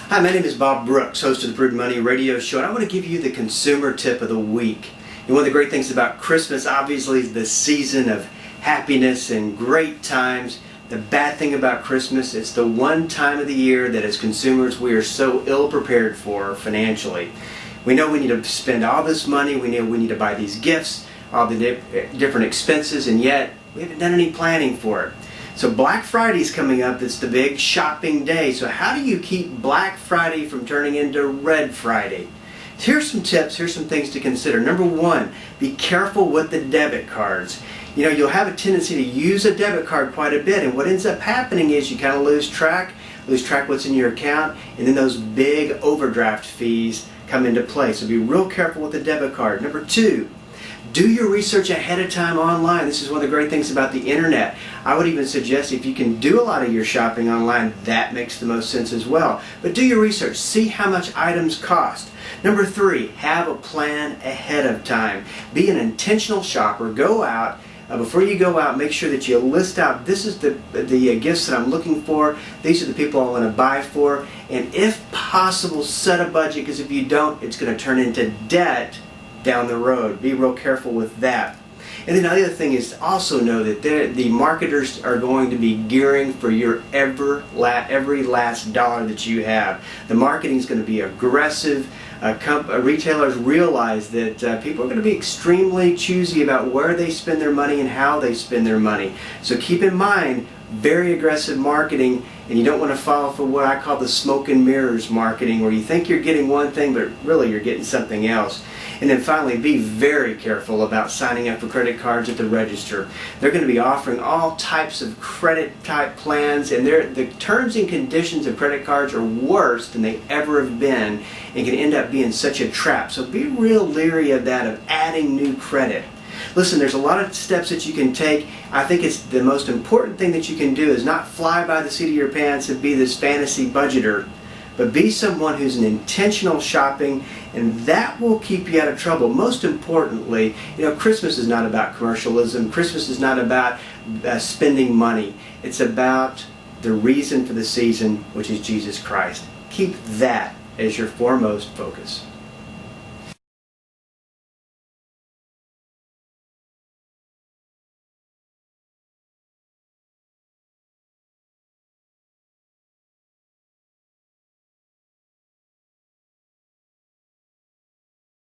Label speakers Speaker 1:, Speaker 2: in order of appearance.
Speaker 1: Hi, my name is Bob Brooks, host of the Prudent Money radio show, and I want to give you the consumer tip of the week. And one of the great things about Christmas, obviously, is the season of happiness and great times. The bad thing about Christmas, it's the one time of the year that as consumers we are so ill prepared for financially. We know we need to spend all this money, we know we need to buy these gifts, all the different expenses, and yet we haven't done any planning for it. So Black Friday's coming up. It's the big shopping day. So how do you keep Black Friday from turning into Red Friday? Here's some tips. Here's some things to consider. Number one, be careful with the debit cards. You know, you'll have a tendency to use a debit card quite a bit, and what ends up happening is you kind of lose track what's in your account, and then those big overdraft fees come into play. So be real careful with the debit card. Number two, do your research ahead of time online. This is one of the great things about the internet. I would even suggest if you can do a lot of your shopping online, that makes the most sense as well. But do your research. See how much items cost. Number three, have a plan ahead of time. Be an intentional shopper. Go out. Before you go out, make sure that you list out, this is the gifts that I'm looking for. These are the people I want to buy for. And if possible, set a budget, because if you don't, it's going to turn into debt down the road. Be real careful with that. And then the other thing is also know that the marketers are going to be gearing for your every last dollar that you have. The marketing is going to be aggressive. Retailers realize that people are going to be extremely choosy about where they spend their money and how they spend their money. So keep in mind, very aggressive marketing, and you don't want to fall for what I call the smoke and mirrors marketing, where you think you're getting one thing but really you're getting something else. And then finally, be very careful about signing up for credit cards at the register. They're going to be offering all types of credit type plans, and the terms and conditions of credit cards are worse than they ever have been and can end up being such a trap. So be real leery of that, of adding new credit. Listen, there's a lot of steps that you can take. I think it's the most important thing that you can do is not fly by the seat of your pants and be this fantasy budgeter, but be someone who's an intentional shopping, and that will keep you out of trouble. Most importantly, you know, Christmas is not about commercialism. Christmas is not about spending money. It's about the reason for the season, which is Jesus Christ. Keep that as your foremost focus.